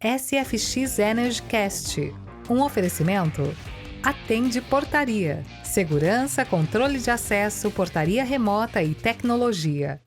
SFX Energy Cast, um oferecimento. Atende Portaria, segurança, controle de acesso, portaria remota e tecnologia.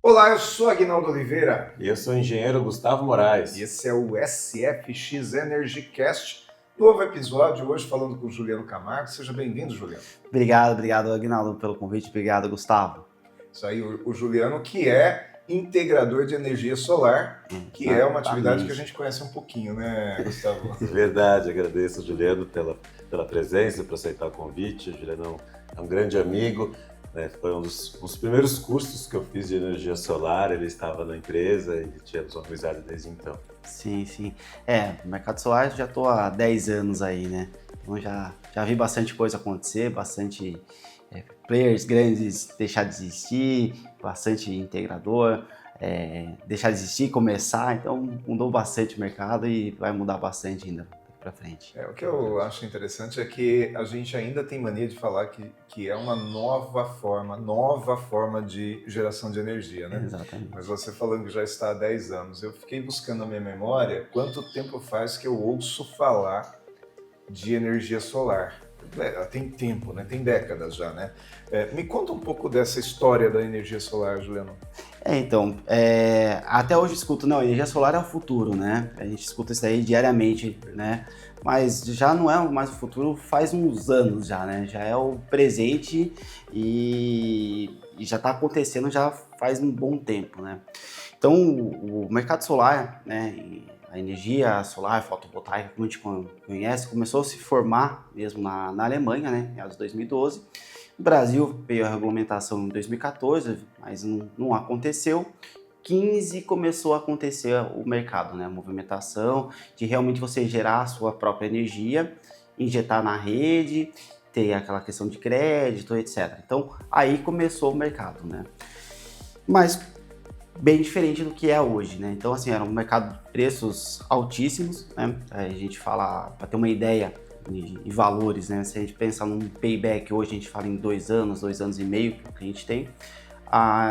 Olá, eu sou Aguinaldo Oliveira. E eu sou o engenheiro Gustavo Moraes. E esse é o SFX Energy Cast, novo episódio, hoje falando com o Juliano Camargo. Seja bem-vindo, Juliano. Obrigado, Aguinaldo, pelo convite. Obrigado, Gustavo. Isso aí, o Juliano, que é integrador de energia solar, que é uma atividade que a gente conhece um pouquinho, né, Gustavo? Verdade, agradeço, Juliano, pela presença, por aceitar o convite. O Juliano é um grande amigo. Foi um dos primeiros cursos que eu fiz de energia solar, ele estava na empresa e tínhamos uma amizade desde então. Sim. No mercado solar já estou há 10 anos aí, né? Então já vi bastante coisa acontecer, bastante players grandes deixar de existir, bastante integrador deixar de existir, começar. Então mudou bastante o mercado e vai mudar bastante ainda para frente. O que eu acho interessante é que a gente ainda tem mania de falar que é uma nova forma de geração de energia, né? Exatamente. Mas você falando que já está há 10 anos, eu fiquei buscando na minha memória quanto tempo faz que eu ouço falar de energia solar. Tem tempo, né? Tem décadas já, né? Me conta um pouco dessa história da energia solar, Juliano. Até hoje eu escuto, não, energia solar é o futuro, né? A gente escuta isso aí diariamente, né? Mas já não é mais o futuro faz uns anos já, né? Já é o presente e já está acontecendo já faz um bom tempo, né? Então, o mercado solar, né? A energia solar, fotovoltaica, como a gente conhece, começou a se formar mesmo na Alemanha, né? Em 2012. No Brasil veio a regulamentação em 2014, mas não aconteceu. 2015 começou a acontecer o mercado, né? A movimentação de realmente você gerar a sua própria energia, injetar na rede, ter aquela questão de crédito, etc. Então, aí começou o mercado, né? Mas bem diferente do que é hoje, né? Então, assim, era um mercado de preços altíssimos, né? A gente fala, para ter uma ideia de valores, né? Se a gente pensar num payback, hoje a gente fala em 2 anos e meio que a gente tem.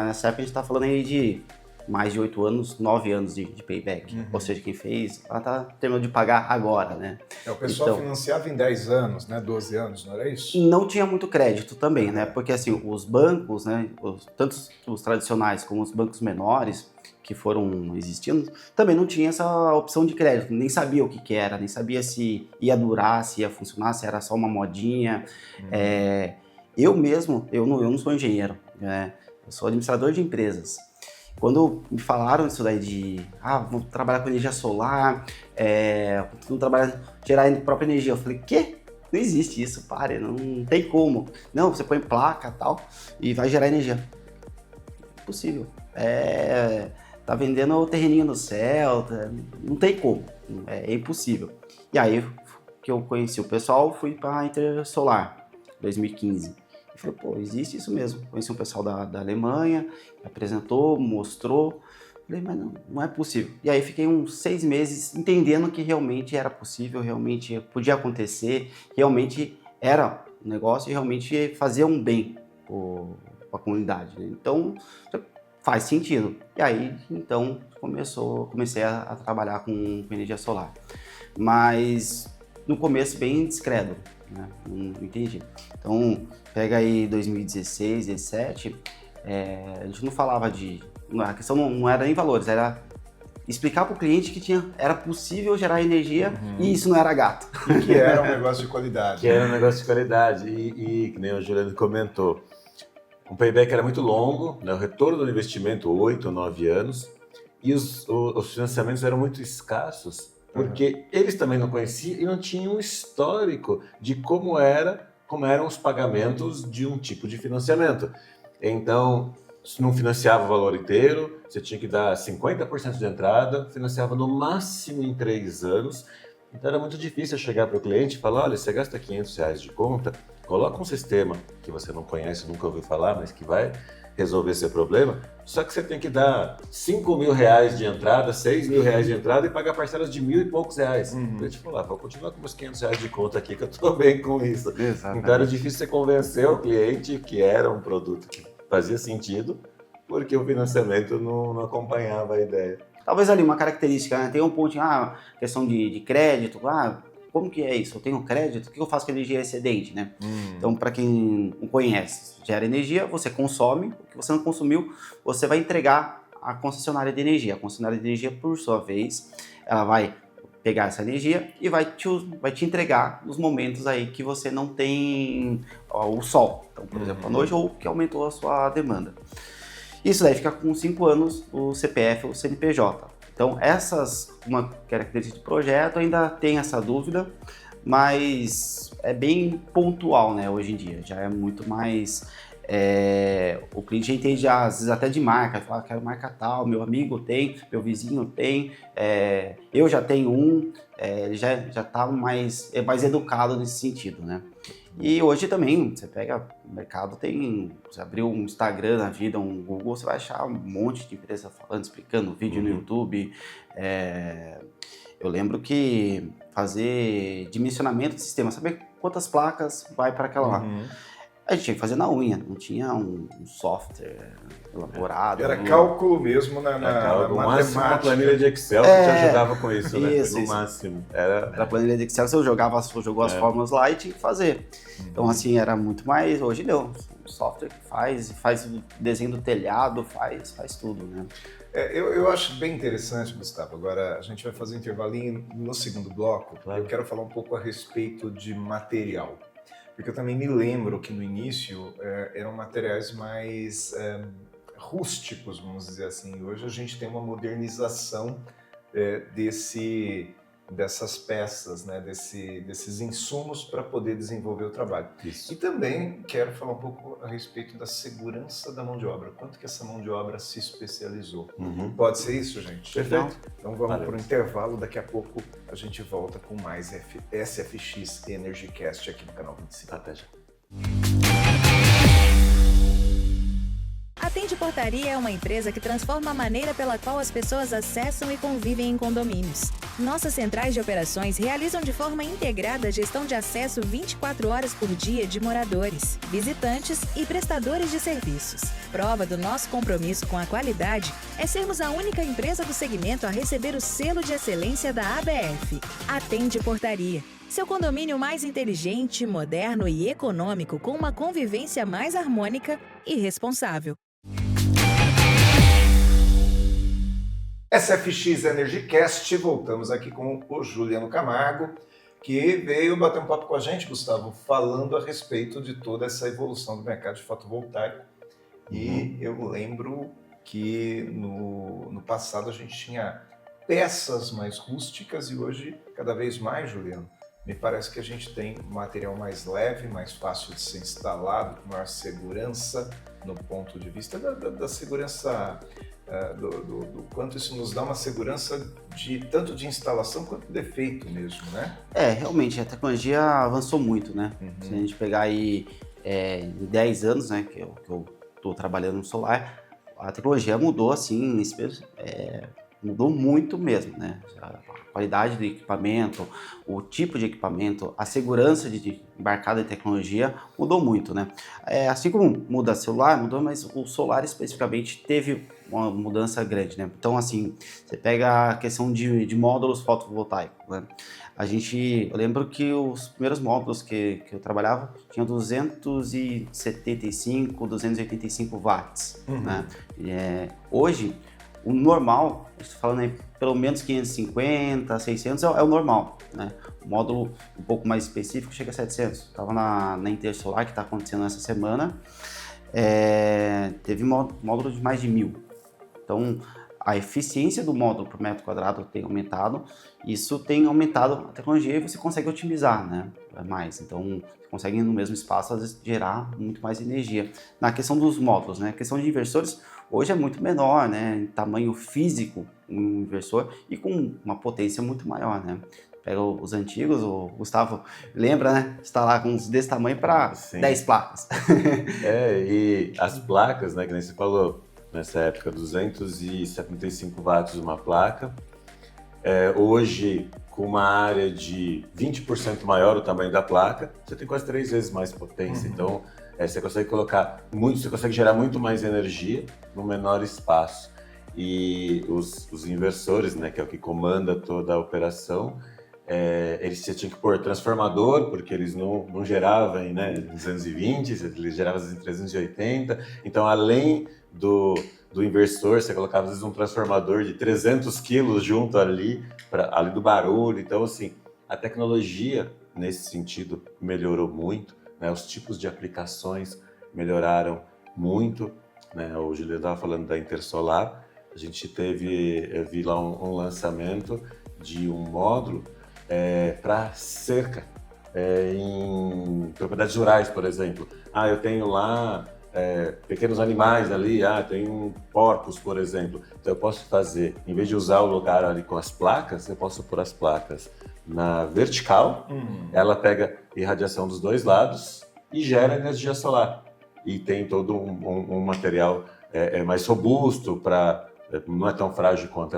Nessa época a gente está falando aí de mais de 8 anos, 9 anos de payback. Ou seja, quem fez, ela está terminando de pagar agora, né? O pessoal financiava em 10 anos, né? 12 anos, não era isso? Não tinha muito crédito também, né? Porque assim, os bancos, né? Tanto os tradicionais como os bancos menores que foram existindo, também não tinha essa opção de crédito, nem sabia o que era, nem sabia se ia durar, se ia funcionar, se era só uma modinha. Eu mesmo, eu não sou engenheiro, né? Eu sou administrador de empresas. Quando me falaram isso daí de, vou trabalhar com energia solar, vou gerar própria energia, eu falei, quê? Não existe isso, pare, não tem como. Não, você põe placa e tal e vai gerar energia. Impossível. Tá vendendo o terreninho no céu, não tem como, é impossível. E aí que eu conheci o pessoal, fui para a Intersolar, 2015. Eu falei, existe isso mesmo. Conheci um pessoal da Alemanha, apresentou, mostrou. Falei, mas não é possível. E aí fiquei uns 6 meses entendendo que realmente era possível, realmente podia acontecer, realmente era um negócio e realmente fazia um bem para a comunidade, né? Então, faz sentido. E aí, então, comecei a trabalhar com energia solar. Mas no começo bem discreto, né? Não entendi. Então, pega aí 2016, 2017, a gente não falava a questão não era nem valores, era explicar para o cliente que era possível gerar energia e isso não era gato. E que era um negócio de qualidade. Que era um negócio de qualidade e que nem o Juliano comentou, o payback era muito longo, né? O retorno do investimento 8 ou 9 anos e os financiamentos eram muito escassos, porque eles também não conheciam e não tinham um histórico de como eram os pagamentos de um tipo de financiamento. Então, se não financiava o valor inteiro, você tinha que dar 50% de entrada, financiava no máximo em 3 anos. Então era muito difícil chegar para o cliente e falar, olha, você gasta R$500 de conta, coloca um sistema que você não conhece, nunca ouviu falar, mas que vai resolver seu problema, só que você tem que dar R$5.000 de entrada, R$6.000 de entrada e pagar parcelas de R$1.000 e poucos. Eu te falar, vou continuar com meus R$500 de conta aqui que eu tô bem com isso. Exatamente. Então era difícil você convencer o cliente que era um produto que fazia sentido, porque o financiamento não acompanhava a ideia. Talvez ali uma característica, né? Tem um ponto, questão de crédito, como que é isso? Eu tenho crédito, o que eu faço com a energia excedente, né? Então, para quem não conhece, gera energia, você consome, o que você não consumiu, você vai entregar à concessionária de energia. A concessionária de energia, por sua vez, ela vai pegar essa energia e vai te entregar nos momentos aí que você não tem o sol. Então, por exemplo, à noite, ou que aumentou a sua demanda. Isso daí fica com 5 anos o CPF ou CNPJ. Então, uma característica do projeto, ainda tem essa dúvida, mas é bem pontual, né, hoje em dia. Já é muito mais... o cliente já entende, às vezes até de marca, fala, quero marca tal, meu amigo tem, meu vizinho tem, eu já tenho um, ele já está mais educado nesse sentido, né? E hoje também, você pega o mercado, você abriu um Instagram na vida, um Google, você vai achar um monte de empresa falando, explicando, vídeo no YouTube. Eu lembro que fazer dimensionamento do sistema, saber quantas placas vai para aquela lá. A gente tinha que fazer na unha, não tinha um software elaborado. Era cálculo mesmo na máximo uma matemática. planilha de Excel que te ajudava com isso, né? Isso. Máximo. Era planilha de Excel, você jogou as fórmulas lá e tinha que fazer. Então, assim, era muito mais... Hoje não, o software que faz o desenho do telhado, faz tudo, né? Eu acho bem interessante, Gustavo. Agora a gente vai fazer um intervalinho no segundo bloco. Claro. Eu quero falar um pouco a respeito de material. Porque eu também me lembro que no início eram materiais mais rústicos, vamos dizer assim. Hoje a gente tem uma modernização dessas peças, né? desses insumos para poder desenvolver o trabalho. Isso. E também quero falar um pouco a respeito da segurança da mão de obra. Quanto que essa mão de obra se especializou? Pode ser isso, gente? Perfeito. Então vamos para o intervalo. Daqui a pouco a gente volta com mais SFX Energy Cast aqui no canal 25. Até já. A Tende Portaria é uma empresa que transforma a maneira pela qual as pessoas acessam e convivem em condomínios. Nossas centrais de operações realizam de forma integrada a gestão de acesso 24 horas por dia de moradores, visitantes e prestadores de serviços. Prova do nosso compromisso com a qualidade é sermos a única empresa do segmento a receber o selo de excelência da ABF. A Tende Portaria. Seu condomínio mais inteligente, moderno e econômico, com uma convivência mais harmônica e responsável. SFX Energy Cast, voltamos aqui com o Juliano Camargo, que veio bater um papo com a gente, Gustavo, falando a respeito de toda essa evolução do mercado de fotovoltaico. E eu lembro que no passado a gente tinha peças mais rústicas e hoje, cada vez mais, Juliano, me parece que a gente tem material mais leve, mais fácil de ser instalado, com maior segurança no ponto de vista da segurança, do quanto isso nos dá uma segurança tanto de instalação quanto de defeito mesmo, né? Realmente, a tecnologia avançou muito, né? Se a gente pegar aí em 10 anos, né, que eu estou trabalhando no solar, a tecnologia mudou assim, mudou muito mesmo, né? A qualidade do equipamento, o tipo de equipamento, a segurança de embarcada em tecnologia mudou muito, né? Assim como muda celular, mudou, mas o solar especificamente teve uma mudança grande, né? Então, assim, você pega a questão de módulos fotovoltaicos, né? Eu lembro que os primeiros módulos que eu trabalhava tinham 275, 285 watts, né? Hoje, o normal, estou falando aí, pelo menos 550, 600 é o normal, né? O módulo um pouco mais específico chega a 700. Estava na Intersolar, que está acontecendo essa semana, teve módulo de mais de 1.000. Então, a eficiência do módulo por metro quadrado tem aumentado, isso tem aumentado a tecnologia e você consegue otimizar, né? Mais. Então, você consegue no mesmo espaço, às vezes, gerar muito mais energia. Na questão dos módulos, né? A questão de inversores, hoje é muito menor, né? Em tamanho físico, um inversor, e com uma potência muito maior, né? Pega os antigos, o Gustavo lembra, né? Instalar com uns desse tamanho para 10 placas. E as placas, né, que nem você falou, nessa época, 275 watts uma placa. Hoje, com uma área de 20% maior o tamanho da placa, você tem quase 3 vezes mais potência. Então, você consegue você consegue gerar muito mais energia no menor espaço. E os inversores, né, que é o que comanda toda a operação, eles tinham que pôr transformador, porque eles não geravam em 220, eles geravam em 380. Então, além do inversor, você colocava às vezes um transformador de 300 quilos junto ali do barulho. Então, assim, a tecnologia, nesse sentido, melhorou muito, né? Os tipos de aplicações melhoraram muito, né? O Juliano estava falando da Intersolar. A gente eu vi lá um lançamento de um módulo para cerca, em propriedades rurais, por exemplo. Eu tenho lá pequenos animais ali, tem porcos, por exemplo. Então eu posso fazer, em vez de usar o lugar ali com as placas, eu posso pôr as placas na vertical, ela pega irradiação dos dois lados e gera energia solar. E tem todo um material mais robusto, não é tão frágil quanto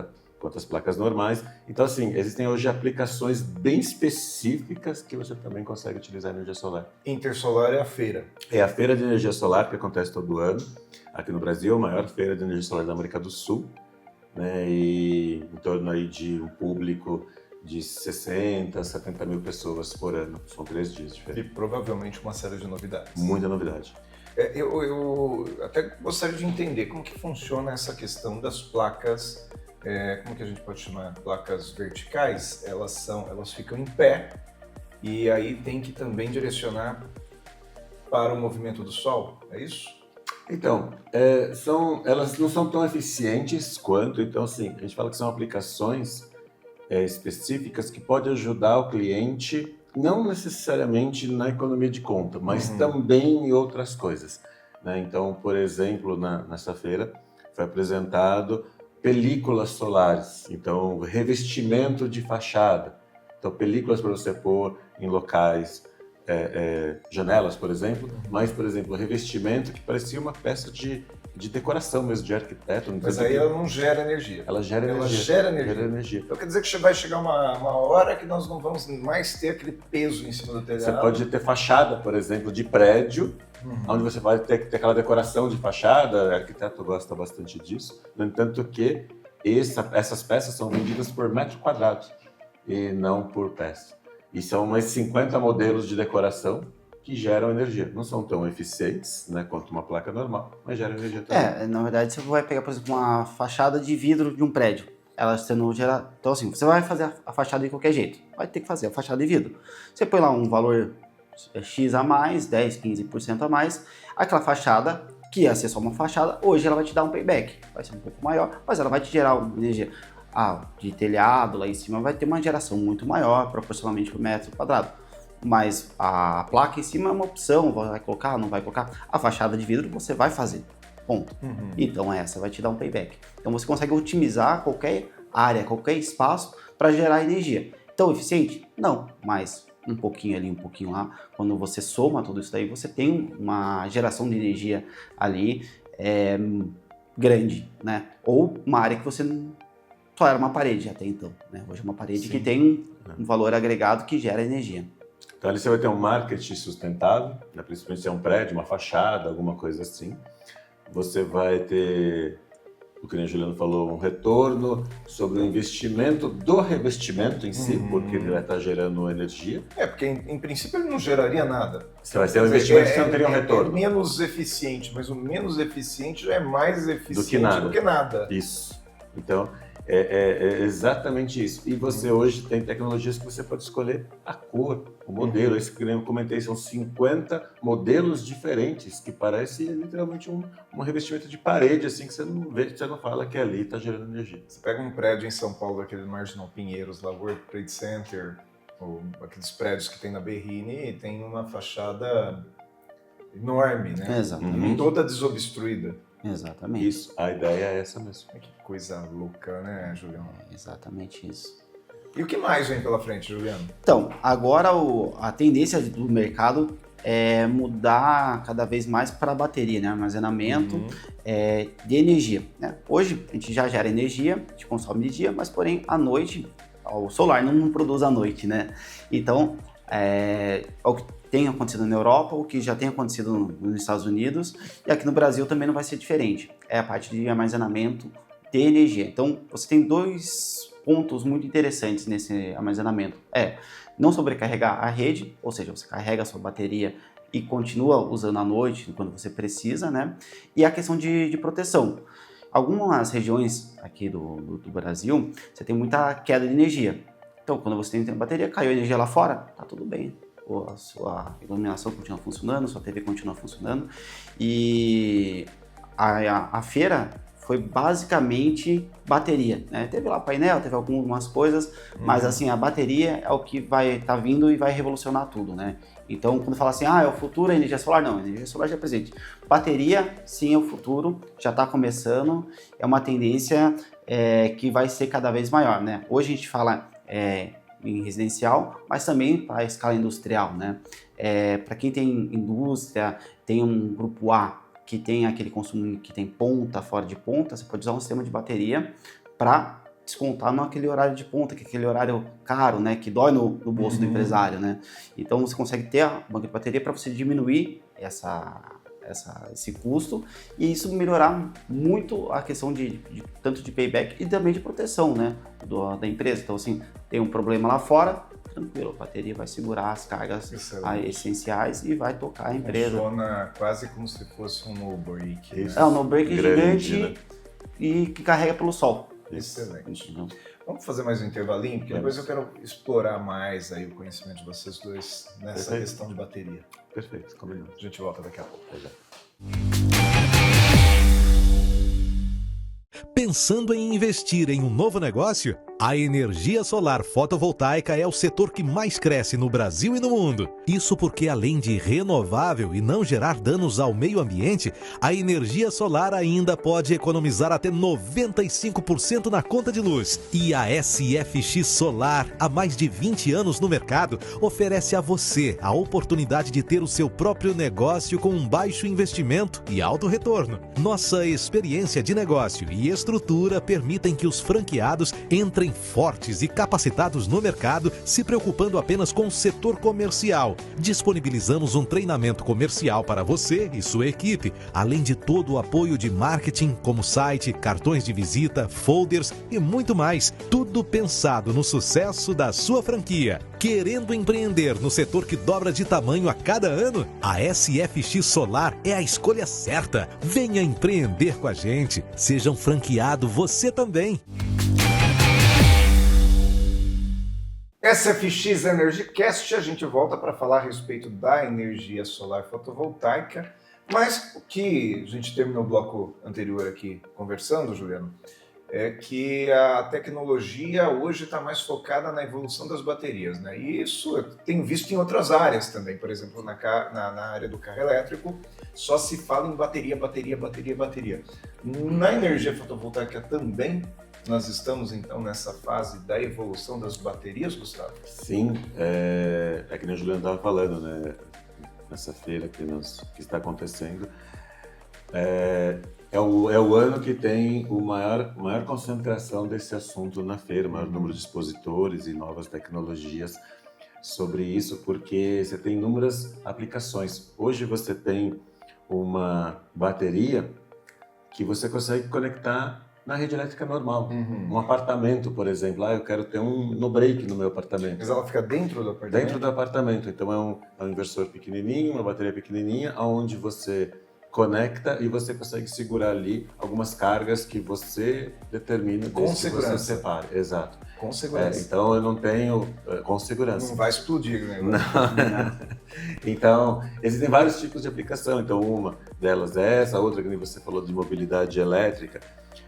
as placas normais. Então, assim, existem hoje aplicações bem específicas que você também consegue utilizar energia solar. Intersolar é a feira. É a feira de energia solar que acontece todo ano. Aqui no Brasil, a maior feira de energia solar da América do Sul, né? E em torno aí de um público de 60, 70 mil pessoas por ano. São 3 dias de feira. E provavelmente uma série de novidades. Muita novidade. Eu até gostaria de entender como que funciona essa questão das placas, como que a gente pode chamar? Placas verticais. Elas ficam em pé e aí tem que também direcionar para o movimento do Sol, é isso? Então, elas não são tão eficientes quanto, então assim, a gente fala que são aplicações específicas que podem ajudar o cliente, não necessariamente na economia de conta, mas também em outras coisas, né? Então, por exemplo, nessa feira foi apresentado películas solares, então revestimento de fachada, então películas para você pôr em locais, janelas, por exemplo, mas, por exemplo, revestimento que parecia uma peça de decoração mesmo, de arquiteto. Mas aí ela não gera energia. Ela gera energia. Então quer dizer que vai chegar uma hora que nós não vamos mais ter aquele peso em cima do telhado. Você pode ter fachada, por exemplo, de prédio, onde você vai ter aquela decoração de fachada, o arquiteto gosta bastante disso, no entanto que essas peças são vendidas por metro quadrado e não por peça. E são mais 50 modelos de decoração que geram energia. Não são tão eficientes, né, quanto uma placa normal, mas geram energia também. Na verdade, você vai pegar, por exemplo, uma fachada de vidro de um prédio. Ela sendo gerada. Então, assim, você vai fazer a fachada de qualquer jeito. Vai ter que fazer a fachada de vidro. Você põe lá um valor X a mais, 10, 15% a mais. Aquela fachada, que ia ser só uma fachada, hoje ela vai te dar um payback. Vai ser um pouco maior, mas ela vai te gerar uma energia. De telhado lá em cima vai ter uma geração muito maior, proporcionalmente por metro quadrado. Mas a placa em cima é uma opção, vai colocar, não vai colocar. A fachada de vidro você vai fazer, ponto. Então essa vai te dar um payback. Então você consegue otimizar qualquer área, qualquer espaço para gerar energia. Tão eficiente? Não, mas um pouquinho ali, um pouquinho lá. Quando você soma tudo isso daí, você tem uma geração de energia ali grande, né? Ou uma área que você só era uma parede até então, né? Hoje é uma parede que tem um valor agregado que gera energia. Então ali você vai ter um marketing sustentável, né? Principalmente se é um prédio, uma fachada, alguma coisa assim. Você vai ter, o que o Juliano falou, um retorno sobre o investimento do revestimento em si, porque ele vai estar gerando energia. Porque em princípio ele não geraria nada. Você vai ter um investimento que você não teria um retorno. É menos eficiente, mas o menos eficiente já é mais eficiente do que nada. Isso. Então, é exatamente isso. E você hoje tem tecnologias que você pode escolher a cor, o modelo. Esse que eu comentei, são 50 modelos diferentes, que parece literalmente um revestimento de parede, assim, que você não vê, você não fala que ali está gerando energia. Você pega um prédio em São Paulo, aquele Marginal Pinheiros, lá, World Trade Center, ou aqueles prédios que tem na Berrini, e tem uma fachada enorme, né? Exatamente. Toda desobstruída. Exatamente. Isso, a ideia é essa mesmo. Que coisa louca, né, Julião? Exatamente isso. E o que mais vem pela frente, Juliano? Então, agora a tendência do mercado é mudar cada vez mais para a bateria, né? Armazenamento de energia, né? Hoje a gente já gera energia, a gente consome de dia, mas porém à noite, o solar não produz à noite, né? Então, é o que tem acontecido na Europa, o que já tem acontecido nos Estados Unidos, e aqui no Brasil também não vai ser diferente. É a parte de armazenamento de energia. Então, você tem dois pontos muito interessantes nesse armazenamento. Não sobrecarregar a rede, ou seja, você carrega a sua bateria e continua usando à noite quando você precisa, né? E a questão de proteção. Algumas regiões aqui do Brasil, você tem muita queda de energia. Então, quando você tem bateria, caiu a energia lá fora, tá tudo bem. A sua iluminação continua funcionando, sua TV continua funcionando. E a feira foi basicamente bateria, né? Teve lá painel, teve algumas coisas, mas assim, a bateria é o que vai estar vindo e vai revolucionar tudo, né? Então, quando fala assim, é o futuro, a energia solar, não, a energia solar já é presente. Bateria, sim, é o futuro, já está começando, é uma tendência que vai ser cada vez maior, né? Hoje a gente fala em residencial, mas também para a escala industrial, né? Para quem tem indústria, tem um grupo A, que tem aquele consumo que tem ponta, fora de ponta, você pode usar um sistema de bateria para descontar naquele horário de ponta, que é aquele horário caro, né, que dói no bolso do empresário, né? Então você consegue ter a banca de bateria para você diminuir esse custo e isso melhorar muito a questão tanto de payback e também de proteção, né, da empresa. Então assim, tem um problema lá fora, tranquilo, a bateria vai segurar as cargas essenciais e vai tocar a empresa. Funciona quase como se fosse um no-break. Né? Um no-break gigante, né? E que carrega pelo sol. Excelente. Vamos fazer mais um intervalinho, porque depois eu quero explorar mais aí o conhecimento de vocês dois nessa questão de bateria. Perfeito, combinado. A gente volta daqui a pouco. Pensando em investir em um novo negócio? A energia solar fotovoltaica é o setor que mais cresce no Brasil e no mundo. Isso porque, além de renovável e não gerar danos ao meio ambiente, a energia solar ainda pode economizar até 95% na conta de luz. E a SFX Solar, há mais de 20 anos no mercado, oferece a você a oportunidade de ter o seu próprio negócio com um baixo investimento e alto retorno. Nossa experiência de negócio e estrutura permitem que os franqueados entrem fortes e capacitados no mercado, se preocupando apenas com o setor comercial. Disponibilizamos um treinamento comercial para você e sua equipe, além de todo o apoio de marketing, como site, cartões de visita, folders e muito mais. Tudo pensado no sucesso da sua franquia. Querendo empreender no setor que dobra de tamanho a cada ano? A SFX Solar é a escolha certa. Venha empreender com a gente. Seja um franqueado você também. SFX EnergyCast, a gente volta para falar a respeito da energia solar fotovoltaica, mas o que a gente terminou o bloco anterior aqui conversando, Juliano, é que a tecnologia hoje está mais focada na evolução das baterias, né? E isso eu tenho visto em outras áreas também, por exemplo, na área do carro elétrico, só se fala em bateria. Na energia fotovoltaica também nós estamos, então, nessa fase da evolução das baterias, Gustavo? Sim, é que nem o Juliano estava falando, né? Nessa feira que está acontecendo. É o ano que tem maior concentração desse assunto na feira, o maior número de expositores e novas tecnologias sobre isso, porque você tem inúmeras aplicações. Hoje você tem uma bateria que você consegue conectar na rede elétrica normal. Um apartamento, por exemplo, eu quero ter um no-break no meu apartamento. Mas ela fica dentro do apartamento? Dentro do apartamento. Então é um inversor pequenininho, uma bateria pequenininha, onde você conecta e você consegue segurar ali algumas cargas que você determina desde que você separe. Exato. Com segurança. Então eu não tenho... com segurança. Não vai explodir, né? Não. Então, existem vários tipos de aplicação. Então uma delas é essa, outra que nem você falou de mobilidade elétrica.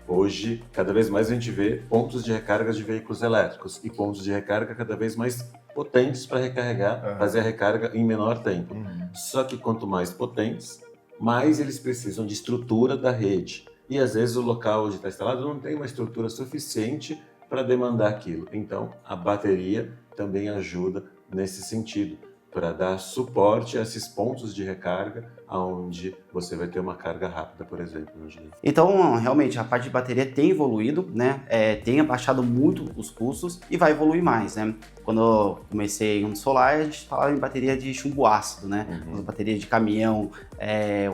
Hoje, cada vez mais a gente vê pontos de recarga de veículos elétricos e pontos de recarga cada vez mais potentes para recarregar, fazer a recarga em menor tempo. Só que quanto mais potentes, mais eles precisam de estrutura da rede. E às vezes o local onde está instalado não tem uma estrutura suficiente para demandar aquilo. Então, a bateria também ajuda nesse sentido, para dar suporte a esses pontos de recarga, onde você vai ter uma carga rápida, por exemplo. Então, realmente, a parte de bateria tem evoluído, né? Tem abaixado muito os custos e vai evoluir mais, né? Quando eu comecei no solar, a gente falava em bateria de chumbo ácido, né? Bateria de caminhão,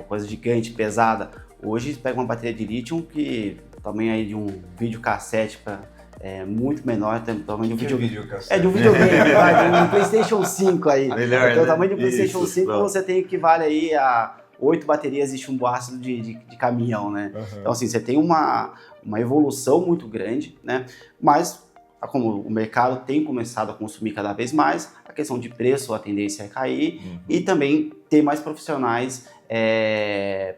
coisa gigante, pesada. Hoje, você pega uma bateria de lítio que o tamanho aí de um videocassete muito menor, tem o tamanho de um videogame. De um videogame, de um PlayStation 5 aí. Melhor, então, né? O tamanho de um PlayStation Isso, 5 pronto. você tem equivale aí a 8 baterias de chumbo ácido de caminhão, né? Então, assim, você tem uma evolução muito grande, né? Mas, como o mercado tem começado a consumir cada vez mais, a questão de preço, a tendência é cair e também ter mais profissionais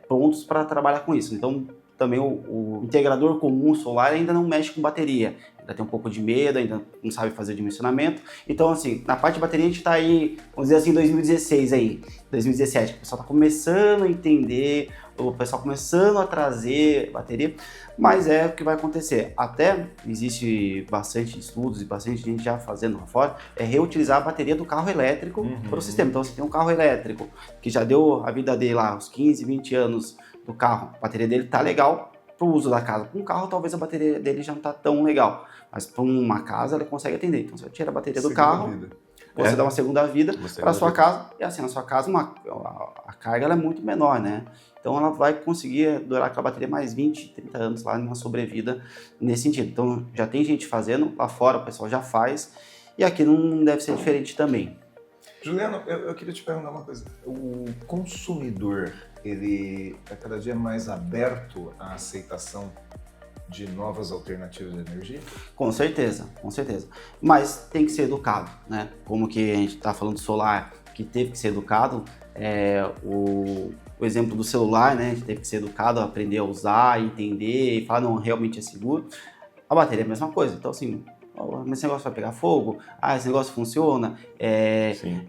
prontos para trabalhar com isso. Então, também o integrador comum solar ainda não mexe com bateria, ainda tem um pouco de medo, ainda não sabe fazer dimensionamento. Então, assim, na parte de bateria a gente está aí, vamos dizer assim, 2016 aí, 2017, o pessoal está começando a entender, o pessoal começando a trazer bateria, mas é o que vai acontecer. Até existe bastante estudos e bastante gente já fazendo lá fora, reutilizar a bateria do carro elétrico para o sistema. Então, você tem um carro elétrico que já deu a vida dele lá, uns 15, 20 anos, do carro, a bateria dele tá legal para o uso da casa. Para um carro, talvez a bateria dele já não tá tão legal, mas para uma casa ele consegue atender. Então você tira a bateria do carro, você dá uma segunda vida para a sua casa, e assim, na sua casa a carga ela é muito menor, né? Então ela vai conseguir durar com a bateria mais 20, 30 anos lá numa sobrevida nesse sentido. Então já tem gente fazendo, lá fora o pessoal já faz, e aqui não deve ser diferente também. Juliano, eu queria te perguntar uma coisa. O consumidor, ele é cada dia mais aberto à aceitação de novas alternativas de energia? Com certeza, com certeza. Mas tem que ser educado, né? Como que a gente está falando do solar, que teve que ser educado, o exemplo do celular, né? A gente teve que ser educado a aprender a usar, entender e falar, não, realmente é seguro. A bateria é a mesma coisa. Então, assim, esse negócio vai pegar fogo, esse negócio funciona.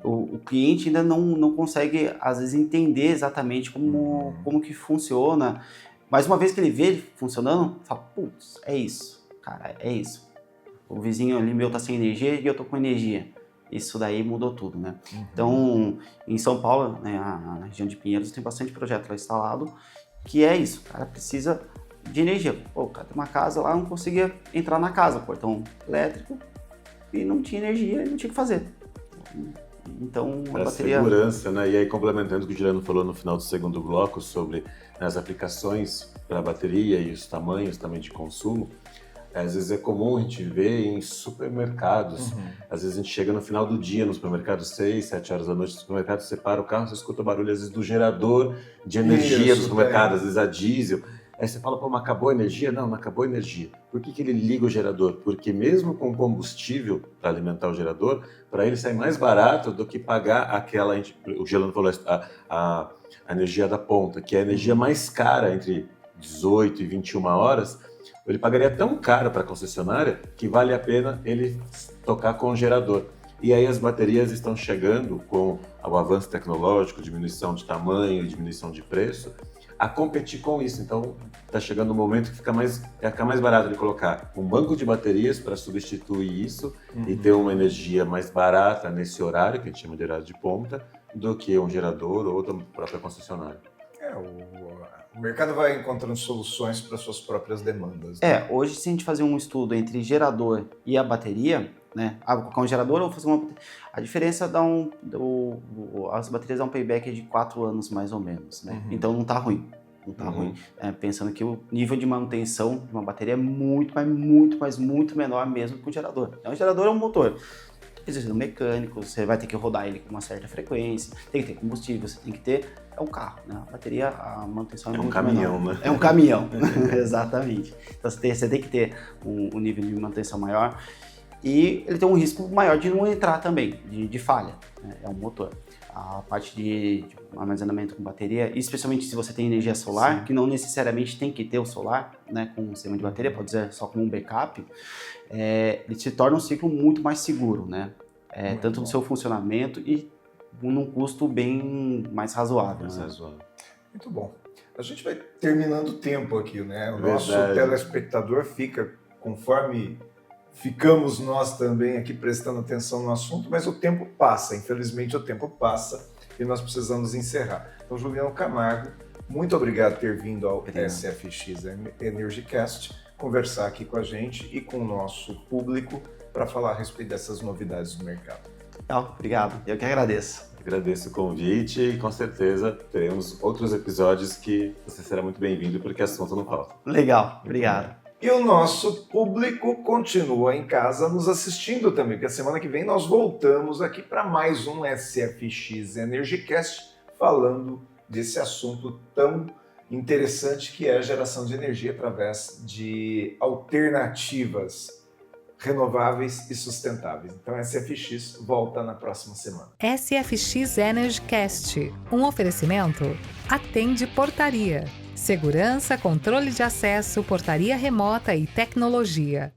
O cliente ainda não consegue, às vezes, entender exatamente como que funciona. Mas uma vez que ele vê ele funcionando, fala, putz, é isso, cara, é isso. O vizinho ali meu tá sem energia e eu tô com energia. Isso daí mudou tudo, né? Então, em São Paulo, né, na região de Pinheiros, tem bastante projeto lá instalado, que é isso, o cara precisa de energia. Pô, o cara tem uma casa lá, não conseguia entrar na casa, portão elétrico, e não tinha energia e não tinha o que fazer. Então, a bateria... segurança, né? E aí, complementando o que o Juliano falou no final do segundo bloco sobre as aplicações para a bateria e os tamanhos também de consumo, às vezes é comum a gente ver em supermercados. Às vezes a gente chega no final do dia no supermercado, 6, 7 horas da noite, no supermercado, você para o carro, você escuta o barulho, às vezes, do gerador de energia do supermercado, às vezes a diesel. Aí você fala, pô, mas acabou a energia? Não acabou a energia. Por que ele liga o gerador? Porque mesmo com combustível para alimentar o gerador, para ele sai mais barato do que pagar aquela, o Gelano falou, a energia da ponta, que é a energia mais cara entre 18 e 21 horas. Ele pagaria tão caro para a concessionária que vale a pena ele tocar com o gerador. E aí as baterias estão chegando com o avanço tecnológico, diminuição de tamanho, diminuição de preço, a competir com isso. Então, está chegando um momento que fica mais barato de colocar um banco de baterias para substituir isso e ter uma energia mais barata nesse horário, que a gente chama de horário de ponta, do que um gerador ou outra própria concessionária. O mercado vai encontrando soluções para suas próprias demandas. Né? Hoje, se a gente fazer um estudo entre gerador e a bateria, né? Vou colocar um gerador ou fazer uma bateria. A diferença as baterias dão um payback de 4 anos mais ou menos, né? Então não tá ruim. Não tá ruim. Pensando que o nível de manutenção de uma bateria é muito menor mesmo que um gerador. Então, o gerador é um motor. Precisa de um mecânico, você vai ter que rodar ele com uma certa frequência, tem que ter combustível, você tem que ter... É um carro, né? A bateria, a manutenção é muito caminhão, menor. né? É um caminhão, exatamente. Então você tem que ter um nível de manutenção maior e ele tem um risco maior de não entrar também, de falha, né? É um motor. A parte de armazenamento com bateria, especialmente se você tem energia solar, sim, que não necessariamente tem que ter o solar, né, com um sistema de bateria, pode ser só como um backup, ele se torna um ciclo muito mais seguro, né? Tanto no seu funcionamento e num custo bem mais razoável. Mais né? razoável. Muito bom. A gente vai terminando o tempo aqui, né? O Verdade. nosso telespectador fica, conforme ficamos nós também aqui prestando atenção no assunto, mas o tempo passa, infelizmente o tempo passa e nós precisamos encerrar. Então, Juliano Camargo, muito obrigado por ter vindo ao SFX EnergyCast conversar aqui com a gente e com o nosso público para falar a respeito dessas novidades do mercado. Legal, obrigado. Eu que agradeço. Agradeço o convite e com certeza teremos outros episódios que você será muito bem-vindo porque assunto não falta. Legal, obrigado. E o nosso público continua em casa nos assistindo também, porque a semana que vem nós voltamos aqui para mais um SFX EnergyCast falando desse assunto tão interessante que é a geração de energia através de alternativas renováveis e sustentáveis. Então, SFX volta na próxima semana. SFX EnergyCast, um oferecimento Atende Portaria. Segurança, controle de acesso, portaria remota e tecnologia.